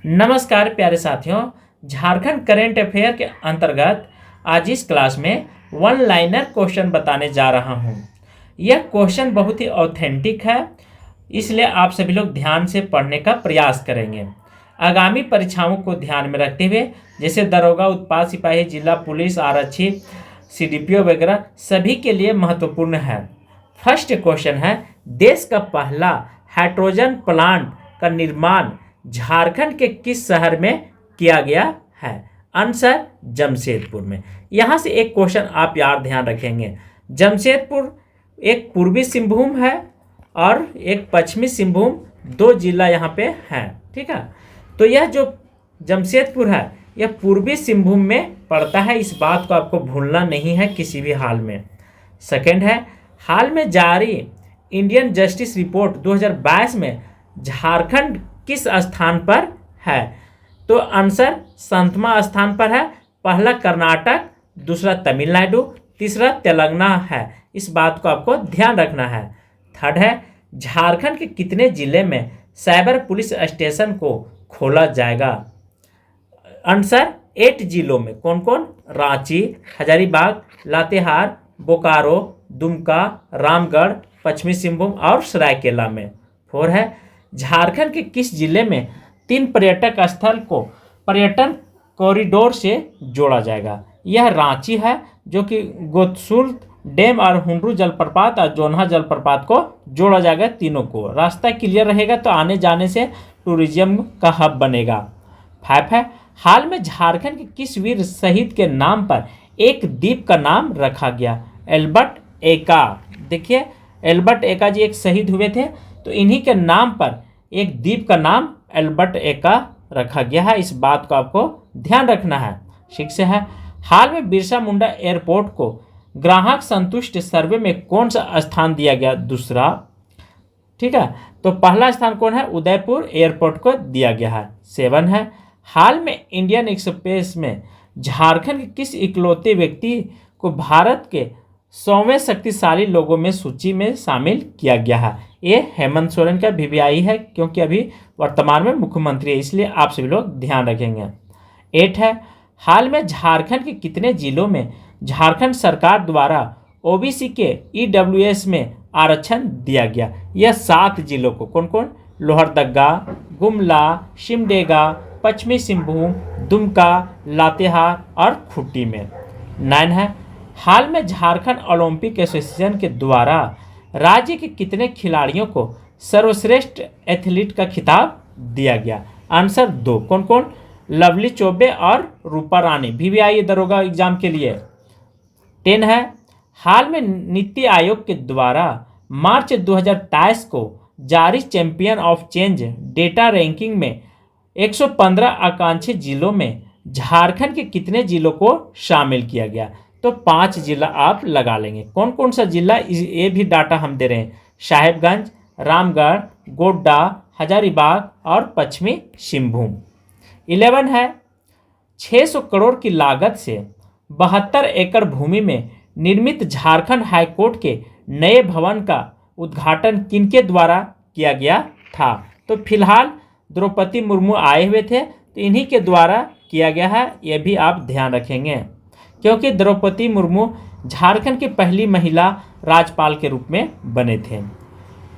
नमस्कार प्यारे साथियों, झारखंड करेंट अफेयर के अंतर्गत आज इस क्लास में वन लाइनर क्वेश्चन बताने जा रहा हूं। यह क्वेश्चन बहुत ही ऑथेंटिक है, इसलिए आप सभी लोग ध्यान से पढ़ने का प्रयास करेंगे। आगामी परीक्षाओं को ध्यान में रखते हुए, जैसे दरोगा, उत्पाद सिपाही, जिला पुलिस, आरक्षी, सीडीपीओ वगैरह सभी के लिए महत्वपूर्ण है। फर्स्ट क्वेश्चन है, देश का पहला हाइड्रोजन प्लांट का निर्माण झारखंड के किस शहर में किया गया है? आंसर जमशेदपुर में। यहाँ से एक क्वेश्चन आप यार ध्यान रखेंगे। जमशेदपुर एक पूर्वी सिंहभूम है और एक पश्चिमी सिंहभूम, दो जिला यहाँ पे हैं। ठीक है, तो यह जो जमशेदपुर है यह पूर्वी सिंहभूम में पड़ता है। इस बात को आपको भूलना नहीं है किसी भी हाल में। सेकेंड है, हाल में जारी इंडियन जस्टिस रिपोर्ट 2022 में झारखंड किस स्थान पर है? तो आंसर 7वां स्थान पर है। पहला कर्नाटक, दूसरा तमिलनाडु, तीसरा तेलंगाना है। इस बात को आपको ध्यान रखना है। थर्ड है, झारखंड के कितने जिले में साइबर पुलिस स्टेशन को खोला जाएगा? आंसर 8 जिलों में। कौन कौन? रांची, हजारीबाग, लातेहार, बोकारो, दुमका, रामगढ़, पश्चिमी सिंहभूम और सरायकेला में। 4 है, झारखंड के किस जिले में 3 पर्यटक स्थल को पर्यटन कॉरिडोर से जोड़ा जाएगा? यह रांची है, जो कि गोत्सुल डैम और हुंडरू जलप्रपात और जोन्हा जलप्रपात को जोड़ा जाएगा। तीनों को रास्ता क्लियर रहेगा तो आने जाने से टूरिज्म का हब बनेगा। 5 है, हाल में झारखंड के किस वीर शहीद के नाम पर एक द्वीप का नाम रखा गया? एल्बर्ट एक्का। देखिए, एल्बर्ट एक्का जी एक शहीद हुए थे, तो इन्हीं के नाम पर एक द्वीप का नाम एल्बर्ट एक्का रखा गया है। इस बात को आपको ध्यान रखना है। 6 है, हाल में बिरसा मुंडा एयरपोर्ट को ग्राहक संतुष्ट सर्वे में कौन सा स्थान दिया गया? दूसरा। ठीक है, तो पहला स्थान कौन है? उदयपुर एयरपोर्ट को दिया गया है। 7 है, हाल में इंडियन एक्सप्रेस में झारखंड के किस इकलौते व्यक्ति को भारत के 100वें शक्तिशाली लोगों में सूची में शामिल किया गया है? ये हेमंत सोरेन का वीवीआई है, क्योंकि अभी वर्तमान में मुख्यमंत्री है, इसलिए आप सभी लोग ध्यान रखेंगे। 8 है, हाल में झारखंड के कितने जिलों में झारखंड सरकार द्वारा ओबीसी के ईडब्ल्यूएस में आरक्षण दिया गया? यह 7 जिलों को। कौन कौन? लोहरदगा, गुमला, सिमडेगा, पश्चिमी सिंहभूम, दुमका, लातेहार और खूंटी में। 9 है, हाल में झारखंड ओलंपिक एसोसिएशन के द्वारा राज्य के कितने खिलाड़ियों को सर्वश्रेष्ठ एथलीट का खिताब दिया गया? आंसर 2। कौन कौन? लवली चौबे और रूपा रानी, वीवीआई दरोगा एग्जाम के लिए। 10 है, हाल में नीति आयोग के द्वारा मार्च 2023 को जारी champion of change data ranking में 115 आकांक्षी जिलों में झारखंड के कितने जिलों को शामिल किया गया? तो 5 जिला आप लगा लेंगे। कौन कौन सा जिला, ये भी डाटा हम दे रहे हैं। साहेबगंज, रामगढ़, गोड्डा, हजारीबाग और पश्चिमी सिंहभूम। 11 है, 600 करोड़ की लागत से 72 एकड़ भूमि में निर्मित झारखंड हाईकोर्ट के नए भवन का उद्घाटन किनके द्वारा किया गया था? तो फिलहाल द्रौपदी मुर्मू आए हुए थे, तो इन्हीं के द्वारा किया गया है। यह भी आप ध्यान रखेंगे, क्योंकि द्रौपदी मुर्मू झारखंड की पहली महिला राज्यपाल के रूप में बने थे।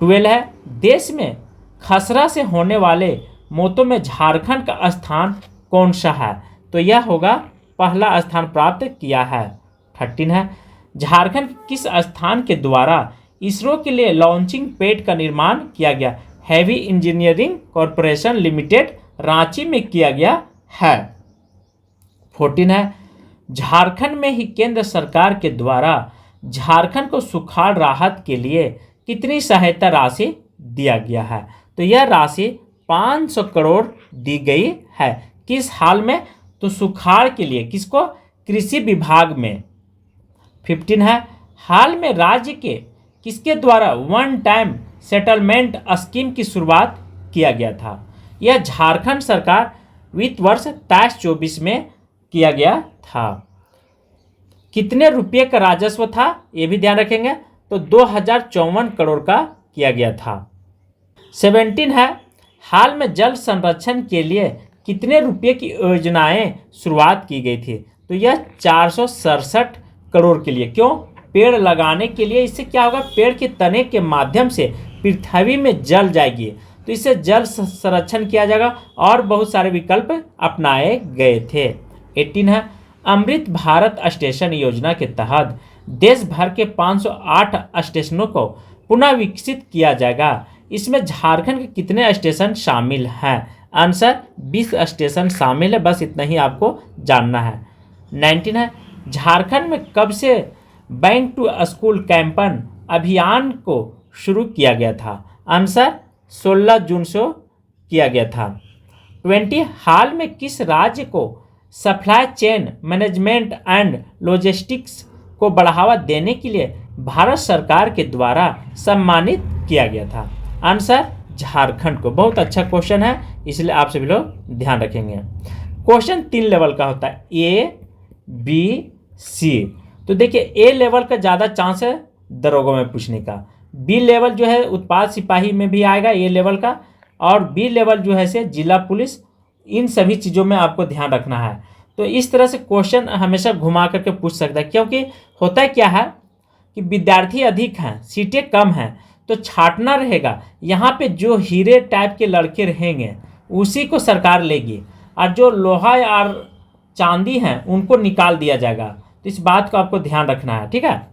12 है, देश में खसरा से होने वाले मौतों में झारखंड का स्थान कौन सा है? तो यह होगा पहला स्थान प्राप्त किया है। 13 है, झारखंड किस स्थान के द्वारा इसरो के लिए लॉन्चिंग पैड का निर्माण किया गया? Heavy engineering corporation limited, Ranchi में किया गया है। 14 है, झारखंड में ही केंद्र सरकार के द्वारा झारखंड को सुखाड़ राहत के लिए कितनी सहायता राशि दिया गया है? तो यह राशि 500 करोड़ दी गई है। किस हाल में? तो सुखाड़ के लिए। किसको? कृषि विभाग में। 15 है, हाल में राज्य के किसके द्वारा वन टाइम सेटलमेंट स्कीम की शुरुआत किया गया था? यह झारखंड सरकार वित्त वर्ष 23-24 में किया गया था। कितने रुपये का राजस्व था? ये भी ध्यान रखेंगे। तो 2054 करोड़ का किया गया था। 17 है, हाल में जल संरक्षण के लिए कितने रुपये की योजनाएं शुरुआत की गई थी? तो यह 467 करोड़ के लिए। क्यों? पेड़ लगाने के लिए। इससे क्या होगा? पेड़ के तने के माध्यम से पृथ्वी में जल जाएगी, तो इससे जल संरक्षण किया जाएगा और बहुत सारे विकल्प अपनाए गए थे। 18 है, अमृत भारत स्टेशन योजना के तहत देश भर के 508 स्टेशनों को पुनः विकसित किया जाएगा। इसमें झारखंड के कितने स्टेशन शामिल हैं? आंसर 20 स्टेशन शामिल है। बस इतना ही आपको जानना है। 19 है, झारखंड में कब से बैंक टू स्कूल कैंपेन अभियान को शुरू किया गया था? आंसर 16 जून से किया गया था। 20, हाल में किस राज्य को supply chain management and logistics को बढ़ावा देने के लिए भारत सरकार के द्वारा सम्मानित किया गया था? आंसर झारखंड को। बहुत अच्छा क्वेश्चन है, इसलिए आप सभी लोग ध्यान रखेंगे। क्वेश्चन 3 लेवल का होता है, ए बी सी। तो देखिए, ए लेवल का ज़्यादा चांस है दरोगा में पूछने का, बी लेवल जो है उत्पाद सिपाही में भी आएगा ए लेवल का, और बी लेवल जो है से जिला पुलिस, इन सभी चीज़ों में आपको ध्यान रखना है। तो इस तरह से क्वेश्चन हमेशा घुमा करके पूछ सकता है, क्योंकि होता है क्या है कि विद्यार्थी अधिक हैं, सीटें कम हैं, तो छाटना रहेगा। यहाँ पे जो हीरे टाइप के लड़के रहेंगे उसी को सरकार लेगी, और जो लोहा और चांदी हैं उनको निकाल दिया जाएगा। तो इस बात को आपको ध्यान रखना है, ठीक है।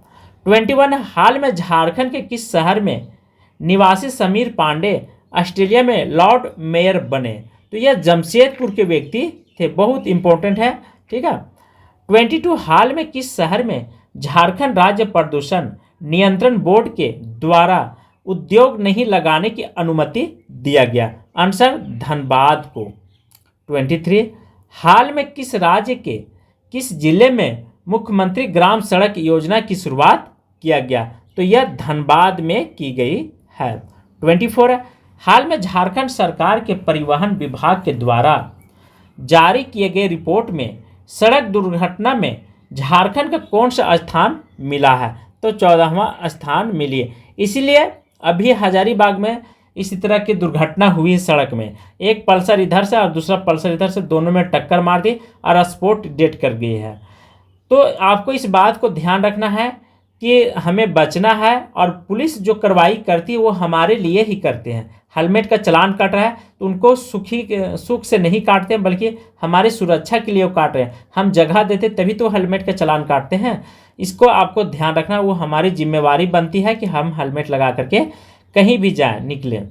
21, हाल में झारखंड के किस शहर में निवासी समीर पांडे ऑस्ट्रेलिया में लॉर्ड मेयर बने? तो यह जमशेदपुर के व्यक्ति थे, बहुत इंपॉर्टेंट है, ठीक है। 22, हाल में किस शहर में झारखंड राज्य प्रदूषण नियंत्रण बोर्ड के द्वारा उद्योग नहीं लगाने की अनुमति दिया गया? आंसर धनबाद को। 23, हाल में किस राज्य के किस जिले में मुख्यमंत्री ग्राम सड़क योजना की शुरुआत किया गया? तो यह धनबाद में की गई है। 24, हाल में झारखंड सरकार के परिवहन विभाग के द्वारा जारी किए गए रिपोर्ट में सड़क दुर्घटना में झारखंड का कौन सा स्थान मिला है? तो 14वां स्थान मिली है। इसीलिए अभी हजारीबाग में इसी तरह की दुर्घटना हुई सड़क में, एक पल्सर इधर से और दूसरा पल्सर इधर से, दोनों में टक्कर मार दी और स्पॉट डेड कर गई है। तो आपको इस बात को ध्यान रखना है कि हमें बचना है, और पुलिस जो कार्रवाई करती है वो हमारे लिए ही करते हैं। हेलमेट का चालान काट रहा है तो उनको सुख से नहीं काटते हैं, बल्कि हमारी सुरक्षा के लिए वो काट रहे हैं। हम जगह देते तभी तो हेलमेट का चालान काटते हैं। इसको आपको ध्यान रखना, वो हमारी जिम्मेवारी बनती है कि हम हेलमेट लगा करके कहीं भी जाएं, निकलें।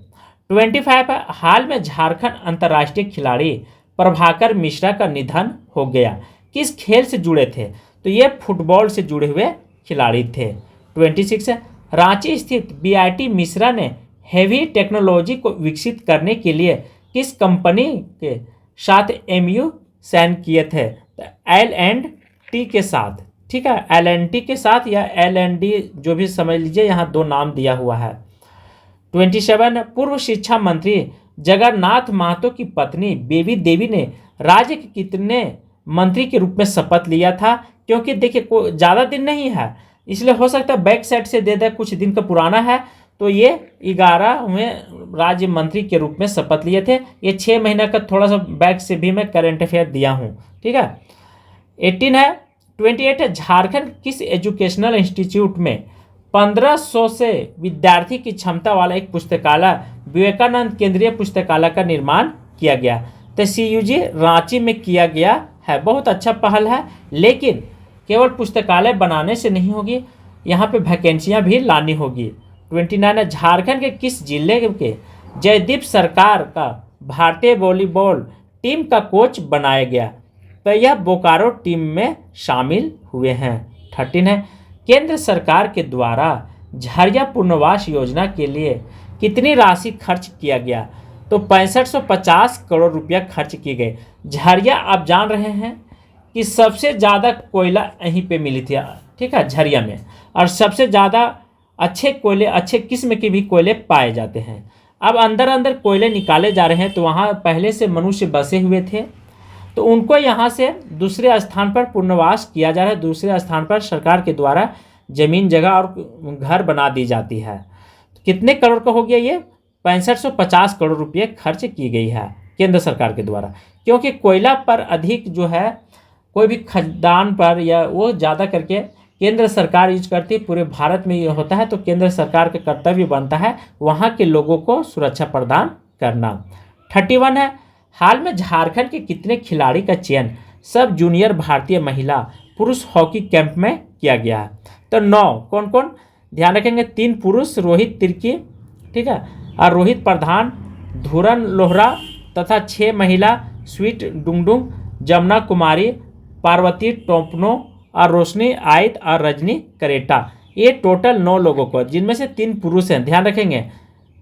25, हाल में झारखंड अंतर्राष्ट्रीय खिलाड़ी प्रभाकर मिश्रा का निधन हो गया। किस खेल से जुड़े थे? तो ये फुटबॉल से जुड़े हुए खिलाड़ी थे। 26, रांची स्थित बीआईटी मिश्रा ने हेवी टेक्नोलॉजी को विकसित करने के लिए किस कंपनी के साथ एमयू साइन किए थे? तो L&T के साथ, ठीक है, L&T के साथ या L&D, जो भी समझ लीजिए, यहाँ 2 नाम दिया हुआ है। 27, पूर्व शिक्षा मंत्री जगन्नाथ महतो की पत्नी बेबी देवी ने राज्य के कितने मंत्री के रूप में शपथ लिया था? क्योंकि देखिए कोई ज़्यादा दिन नहीं है, इसलिए हो सकता है बैक साइड से दे दे, कुछ दिन का पुराना है। तो ये 11वें राज्य मंत्री के रूप में शपथ लिए थे। ये 6 महीना का थोड़ा सा बैक से भी मैं करंट अफेयर दिया हूँ, ठीक है। 18 है, 28 है, झारखंड किस एजुकेशनल इंस्टीट्यूट में 1500 से विद्यार्थी की क्षमता वाला एक पुस्तकालय विवेकानंद केंद्रीय पुस्तकालय का निर्माण किया गया? तो CUG रांची में किया गया है। बहुत अच्छा पहल है, लेकिन केवल पुस्तकालय बनाने से नहीं होगी, यहाँ पे वैकेंसियाँ भी लानी होगी। 29 है, झारखंड के किस जिले के जयदीप सरकार का भारतीय वॉलीबॉल टीम का कोच बनाया गया? तो यह बोकारो टीम में शामिल हुए हैं। 13 है, केंद्र सरकार के द्वारा झरिया पुनर्वास योजना के लिए कितनी राशि खर्च किया गया? तो 6550 करोड़ रुपया खर्च किए गए। झरिया आप जान रहे हैं कि सबसे ज़्यादा कोयला यहीं पे मिली थी, ठीक है, झरिया में, और सबसे ज़्यादा अच्छे कोयले, अच्छे किस्म के भी कोयले पाए जाते हैं। अब अंदर अंदर कोयले निकाले जा रहे हैं, तो वहाँ पहले से मनुष्य बसे हुए थे, तो उनको यहाँ से दूसरे स्थान पर पुनर्वास किया जा रहा है। दूसरे स्थान पर सरकार के द्वारा जमीन जगह और घर बना दी जाती है। तो कितने करोड़ का हो गया ये? 6550 करोड़ रुपये खर्च की गई है। केंद्र सरकार के द्वारा, क्योंकि कोयला पर अधिक जो है कोई भी खदान पर या वो ज़्यादा करके केंद्र सरकार यूज करती है, पूरे भारत में ये होता है, तो केंद्र सरकार का कर्तव्य बनता है वहाँ के लोगों को सुरक्षा प्रदान करना। 31 है, हाल में झारखंड के कितने खिलाड़ी का चयन सब जूनियर भारतीय महिला पुरुष हॉकी कैंप में किया गया है? तो 9। कौन कौन? ध्यान रखेंगे 3 पुरुष रोहित तिर्की, ठीक है, और रोहित प्रधान, धुरन लोहरा तथा 6 महिला स्वीट डुंगडुंग, जमुना कुमारी, पार्वती टोपनो और रोशनी आयत और रजनी करेटा। ये टोटल 9 लोगों को, जिनमें से 3 पुरुष हैं। ध्यान रखेंगे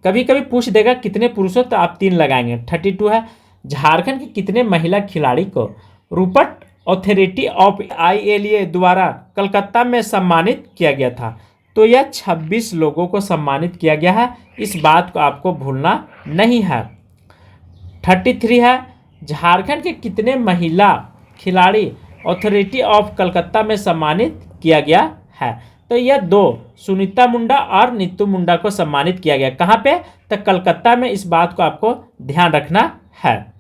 कभी कभी पूछ देगा कितने पुरुष हो तो आप 3 लगाएंगे। 32 है, झारखंड के कितने महिला खिलाड़ी को रूपर्ट अथॉरिटी ऑफ ILA द्वारा कलकत्ता में सम्मानित किया गया था? तो यह 26 लोगों को सम्मानित किया गया है, इस बात को आपको भूलना नहीं है। 33 है, झारखंड के कितने महिला खिलाड़ी अथॉरिटी ऑफ कलकत्ता में सम्मानित किया गया है? तो यह 2, सुनीता मुंडा और नीतू मुंडा को सम्मानित किया गया। कहाँ पे? तो कलकत्ता में, इस बात को आपको ध्यान रखना है।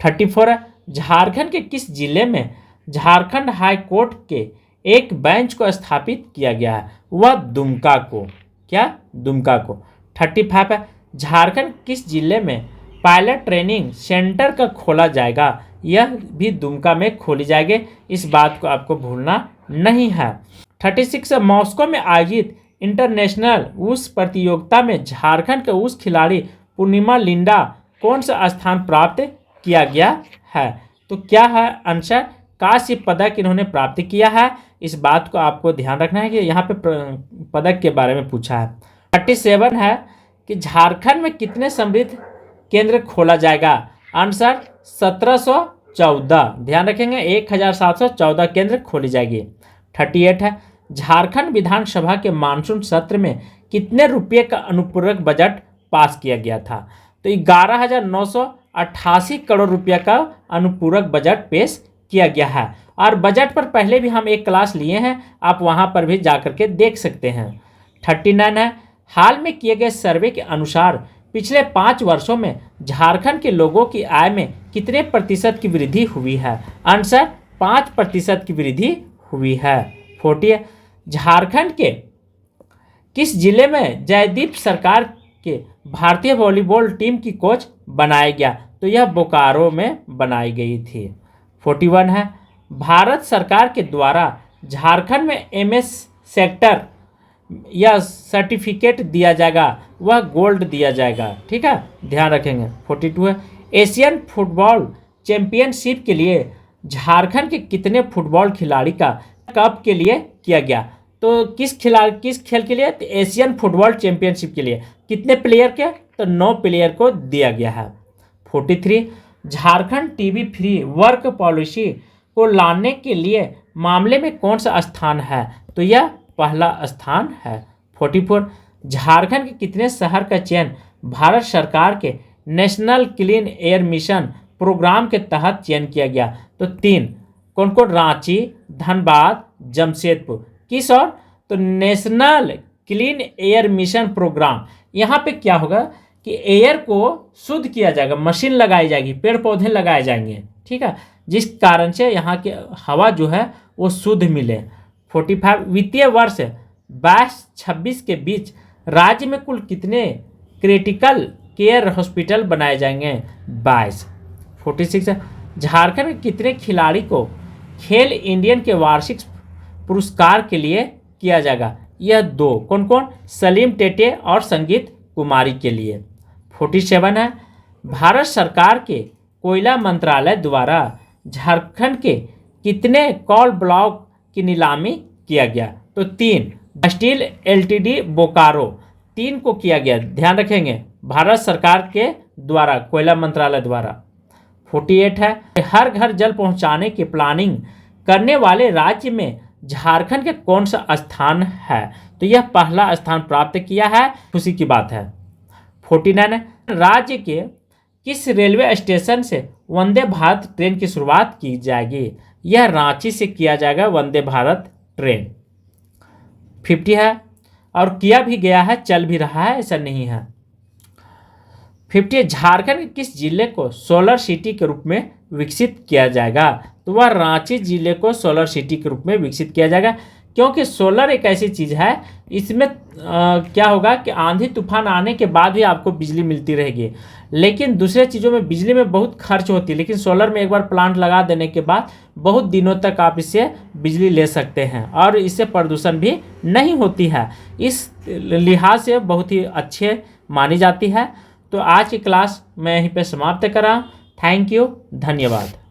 34 है, झारखंड के किस जिले में झारखंड हाई कोर्ट के एक बेंच को स्थापित किया गया है? वह दुमका को। क्या? दुमका को। 35 है, झारखंड किस जिले में पायलट ट्रेनिंग सेंटर का खोला जाएगा? यह भी दुमका में खोली जाएगी, इस बात को आपको भूलना नहीं है। 36 है, मॉस्को में आयोजित इंटरनेशनल उस प्रतियोगिता में झारखंड के उस खिलाड़ी पूर्णिमा लिंडा कौन सा स्थान प्राप्त किया गया है? तो क्या है आंसर? कांस्य पदक इन्होंने प्राप्त किया है, इस बात को आपको ध्यान रखना है कि यहाँ पे पदक के बारे में पूछा है। 37 है कि झारखंड में कितने समृद्ध केंद्र खोला जाएगा? आंसर 1714। ध्यान रखेंगे 1714 केंद्र खोली जाएगी। 38 है, झारखंड विधानसभा के मानसून सत्र में कितने रुपये का अनुपूरक बजट पास किया गया था? तो 11,988 करोड़ रुपये का अनुपूरक बजट पेश किया गया है, और बजट पर पहले भी हम एक क्लास लिए हैं, आप वहां पर भी जाकर के देख सकते हैं। 39 है, हाल में किए गए सर्वे के अनुसार पिछले 5 वर्षों में झारखंड के लोगों की आय में कितने प्रतिशत की वृद्धि हुई है? आंसर 5% की वृद्धि हुई है। 40 है, झारखंड के किस जिले में जयदीप सरकार के भारतीय वॉलीबॉल टीम की कोच बनाया गया? तो यह बोकारो में बनाई गई थी। 41 है, भारत सरकार के द्वारा झारखंड में MS सेक्टर या सर्टिफिकेट दिया जाएगा, वह गोल्ड दिया जाएगा, ठीक है, ध्यान रखेंगे। 42 है, एशियन फुटबॉल चैंपियनशिप के लिए झारखंड के कितने फुटबॉल खिलाड़ी का कप के लिए किया गया? तो किस खेल के लिए? तो एशियन फुटबॉल चैंपियनशिप के लिए कितने प्लेयर के? तो 9 प्लेयर को दिया गया है। 43, Jharkhand TB free work policy को लाने के लिए मामले में कौन सा स्थान है? तो यह पहला स्थान है। 44, झारखंड के कितने शहर का चयन भारत सरकार के national clean air mission program के तहत चयन किया गया? तो 3। कौन कौन? रांची, धनबाद, जमशेदपुर। किस और? तो national clean air mission program. यहाँ पे क्या होगा कि एयर को शुद्ध किया जाएगा, मशीन लगाई जाएगी, पेड़ पौधे लगाए जाएंगे, ठीक है, जिस कारण से यहाँ की हवा जो है वो शुद्ध मिले। 45, वित्तीय वर्ष 22-26 के बीच राज्य में कुल कितने क्रिटिकल केयर हॉस्पिटल बनाए जाएंगे? 22। 46 है, झारखंड के कितने खिलाड़ी को खेल इंडियन के वार्षिक पुरस्कार के लिए किया जाएगा? यह 2। कौन कौन? सलीम टेटे और संगीत कुमारी के लिए। 47 है, भारत सरकार के कोयला मंत्रालय द्वारा झारखंड के कितने कोल ब्लॉक की नीलामी किया गया? तो 3। स्टील LTD बोकारो 3 को किया गया, ध्यान रखेंगे, भारत सरकार के द्वारा, कोयला मंत्रालय द्वारा। 48 है, हर घर जल पहुंचाने की प्लानिंग करने वाले राज्य में झारखंड के कौन सा स्थान है? तो यह पहला स्थान प्राप्त किया है, खुशी की बात है। 49 है, राज्य के किस रेलवे स्टेशन से वंदे भारत ट्रेन की शुरुआत की जाएगी? यह रांची से किया जाएगा वंदे भारत ट्रेन। 50 है, और किया भी गया है, चल भी रहा है, ऐसा नहीं है। 50 झारखंड के किस जिले को सोलर सिटी के रूप में विकसित किया जाएगा? तो वह रांची जिले को सोलर सिटी के रूप में विकसित किया जाएगा, क्योंकि सोलर एक ऐसी चीज़ है, इसमें क्या होगा कि आंधी तूफान आने के बाद भी आपको बिजली मिलती रहेगी। लेकिन दूसरे चीज़ों में बिजली में बहुत खर्च होती है, लेकिन सोलर में एक बार प्लांट लगा देने के बाद बहुत दिनों तक आप इससे बिजली ले सकते हैं और इससे प्रदूषण भी नहीं होती है। इस लिहाज से बहुत ही अच्छे मानी जाती है। तो आज की क्लास मैं यहीं पे समाप्त कर रहा हूँ। थैंक यू, धन्यवाद।